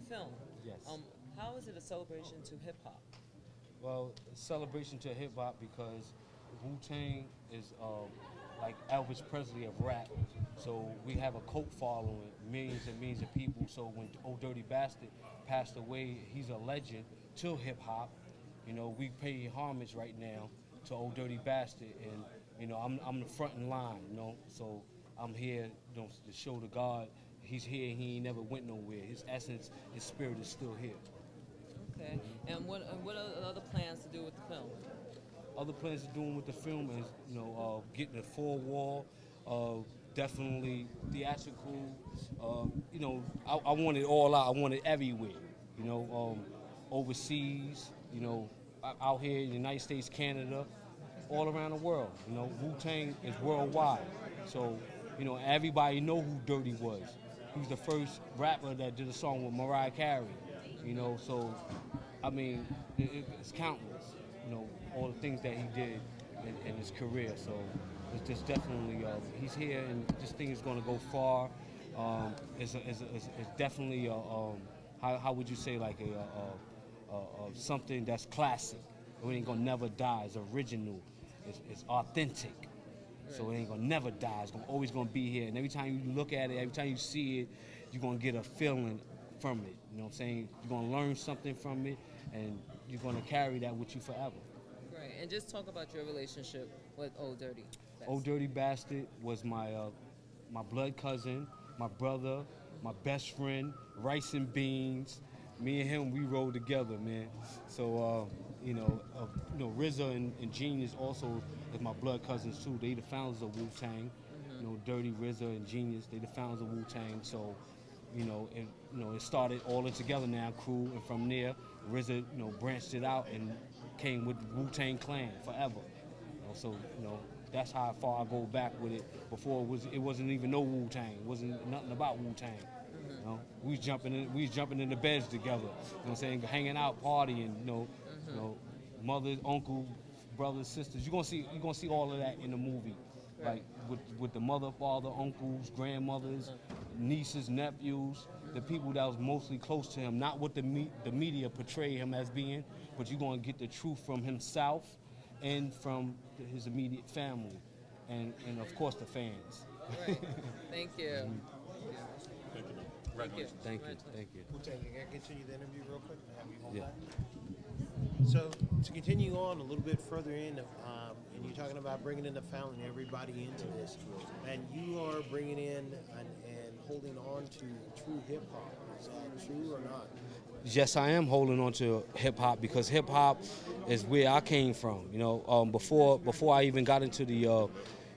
film. Yes. How is it a celebration to hip hop? Well, celebration to hip hop because Wu-Tang is like Elvis Presley of rap. So we have a cult following, millions and millions of people. So when Old Dirty Bastard passed away, he's a legend to hip hop. You know, we pay homage right now to Old Dirty Bastard, and you know, I'm the front in line. You know, so I'm here, you know, to show to God he's here. He ain't never went nowhere. His essence, his spirit is still here. Okay. And what are the other plans to do with the film? Other plans of doing with the film is, you know, getting a full wall, definitely theatrical. You know, I want it all out. I want it everywhere. You know, overseas. You know, out here in the United States, Canada, all around the world. You know, Wu-Tang is worldwide. So, you know, everybody know who Dirty was. He was the first rapper that did a song with Mariah Carey. You know, so I mean, it's countless. You know, all the things that he did in his career. So it's just definitely, he's here, and this thing is going to go far. It's definitely, how would you say, like something that's classic. It ain't going to never die. It's original. It's authentic. So it ain't going to never die. It's always going to be here. And every time you look at it, every time you see it, you're going to get a feeling from it. You know what I'm saying? You're going to learn something from it, and you're going to carry that with you forever. Right, and just talk about your relationship with Old Dirty Bastard. Old Dirty Bastard was my blood cousin, my brother, my best friend, rice and beans. Me and him, we rode together, man. So, you know, RZA and Genius also is my blood cousins too. They the founders of Wu-Tang. You know, Dirty, RZA, and Genius, they the founders of Wu-Tang. So, you know, it started all together now, crew, and from there, RZA, you know, branched it out and came with Wu-Tang Clan forever. You know, so, you know, that's how far I go back with it. Before it wasn't even no Wu-Tang. It wasn't nothing about Wu-Tang. You know, we was jumping in the beds together. You know what I'm saying? Hanging out, partying. You know, mothers, uncles, brothers, sisters. You're gonna see all of that in the movie. Like with the mother, father, uncles, grandmothers, nieces, nephews, the people that was mostly close to him, not what the media portray him as being, but you're going to get the truth from himself and from his immediate family, and of course the fans. Right. Thank you. Thank you. Thank you. Wu-Tang, can I continue the interview real quick? Have you hold Yeah. back? So to continue on a little bit further in, and you're talking about bringing in the family and everybody into this, and you are bringing in and holding on to true hip hop. Is that true or not? Yes, I am holding on to hip hop because hip hop is where I came from. You know, before I even got into the,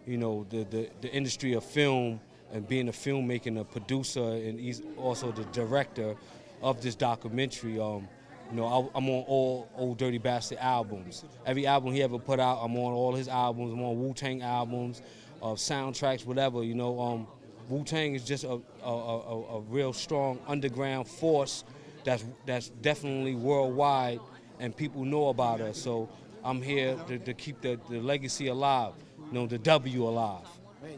you know, the industry of film and being a filmmaker, and a producer, and he's also the director of this documentary. You know, I'm on all Old Dirty Bastard albums. Every album he ever put out, I'm on all his albums. I'm on Wu-Tang albums, soundtracks, whatever. You know, Wu-Tang is just a real strong underground force that's definitely worldwide, and people know about us. So I'm here to keep the legacy alive, you know, the W alive. Man,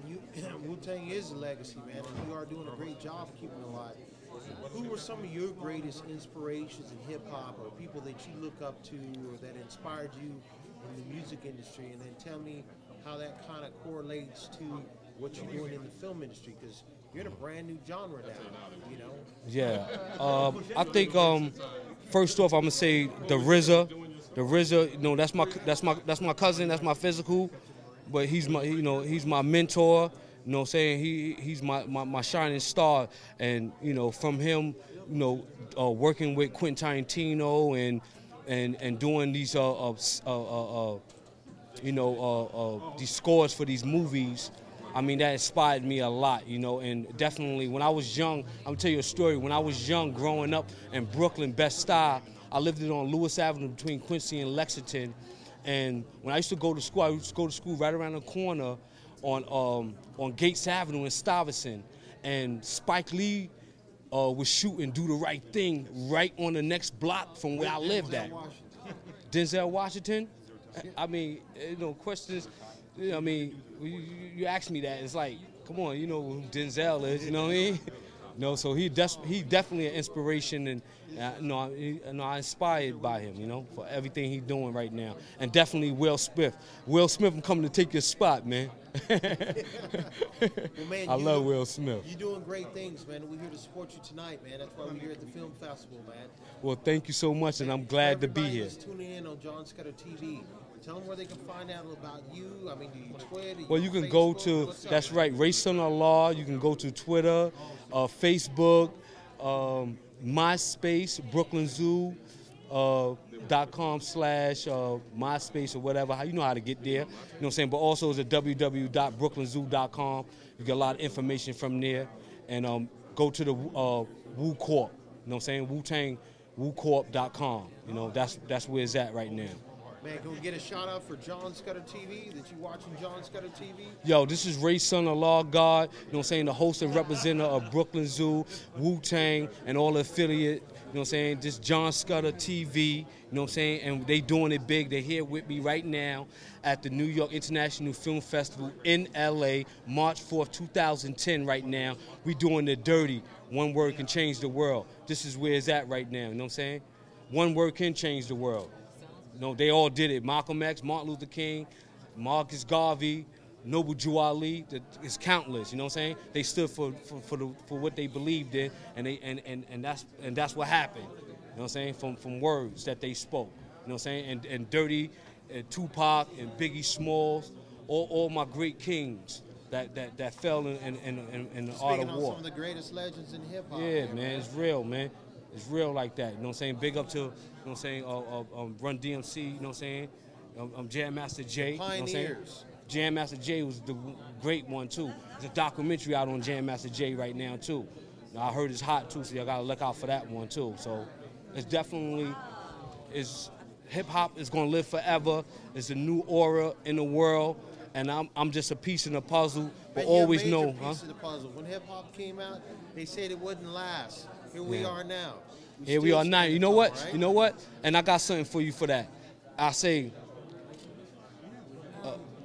Wu-Tang is a legacy, man, and you are doing a great job keeping it alive. Who were some of your greatest inspirations in hip-hop, or people that you look up to, or that inspired you in the music industry? And then tell me how that kind of correlates to what you're doing in the film industry, because you're in a brand new genre now, you know? Yeah. I think first off, I'm gonna say the RZA. The RZA, you know, that's my cousin, that's my physical, but he's my mentor. You know what I'm saying? He's my shining star, and you know, from him, you know, working with Quentin Tarantino and doing these these scores for these movies. I mean, that inspired me a lot, you know, and definitely when I was young, I'm gonna tell you a story. When I was young, growing up in Brooklyn, Bed-Stuy, I lived on Lewis Avenue between Quincy and Lexington, and when I used to go to school, I used to go to school right around the corner on Gates Avenue in Stuyvesant, and Spike Lee was shooting Do the Right Thing right on the next block from where I lived at. Denzel Washington? I mean, you know, questions, you know, I mean, you ask me that, it's like, come on, you know who Denzel is, you know what I mean? No, so he definitely an inspiration, and I'm inspired by him, for everything he's doing right now. And definitely Will Smith. Will Smith, I'm coming to take your spot, man. Well, man, I love Will Smith. You're doing great things, man. We're here to support you tonight, man. That's why we're here at the film festival, man. Well, thank you so much, and I'm glad to be here. Everybody's tuning in on John Scudder TV. Tell them where they can find out about you. I mean, do you tweet? Well, you can go to, that's right, Ray Son of Allah. You can go to Twitter, Facebook, MySpace, BrooklynZoo.com/MySpace or whatever. You know how to get there. You know what I'm saying? But also it's at www.brooklyzoo.com. You get a lot of information from there. And go to the Wu Corp. You know what I'm saying? Wu-Tang, WuCorp.com. That's where it's at right now. Man, can we get a shout out for John Scudder TV? That you watching John Scudder TV? Yo, this is Ray Son of Law God, the host and representative of Brooklyn Zoo, Wu-Tang, and all the affiliate, this John Scudder TV, and they doing it big. They're here with me right now at the New York International Film Festival in LA, March 4th, 2010 right now. We doing the dirty. One word can change the world. This is where it's at right now, One word can change the world. They all did it. Malcolm X, Martin Luther King, Marcus Garvey, Noble Jew Ali. It's countless. They stood for what they believed in, and that's what happened. From words that they spoke. And Dirty, and Tupac, and Biggie Smalls, all my great kings that fell in the art of war. Some of the greatest legends in hip hop. Yeah, man, it's real, man. It's real like that. Big up to, Run DMC, Jam Master Jay. Pioneers. Jam Master Jay was the great one, too. There's a documentary out on Jam Master Jay right now, too. I heard it's hot, too, so y'all got to look out for that one, too. So it's definitely, hip-hop is going to live forever. It's a new aura in the world, and I'm just a piece in the puzzle. But always know, piece of the puzzle. When hip-hop came out, they said it wouldn't last. Here we are now. Here we are now. You know what? Right? You know what? And I got something for you for that. I say,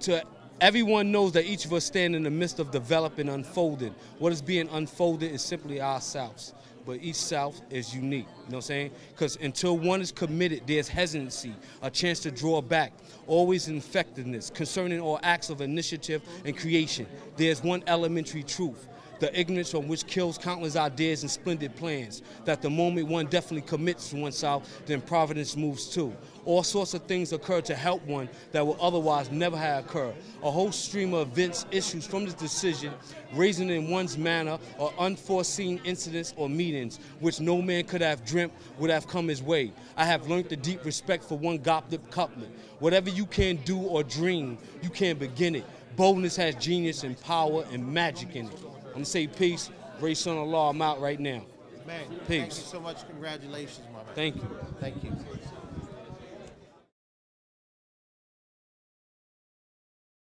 to everyone knows that each of us stand in the midst of developing, unfolding. What is being unfolded is simply ourselves. But each self is unique, Because until one is committed, there's hesitancy, a chance to draw back, always effectiveness concerning all acts of initiative and creation. There's one elementary truth. The ignorance on which kills countless ideas and splendid plans, that the moment one definitely commits to oneself, then providence moves too. All sorts of things occur to help one that will otherwise never have occurred. A whole stream of events issues from this decision, raising in one's manner or unforeseen incidents or meetings, which no man could have dreamt would have come his way. I have learned the deep respect for one couplet. Whatever you can do or dream, you can begin it. Boldness has genius and power and magic in it. I'm going to say peace. Ray Son of Law, I'm out right now. Man, peace. Thank you so much. Congratulations, my man. Thank you. Thank you.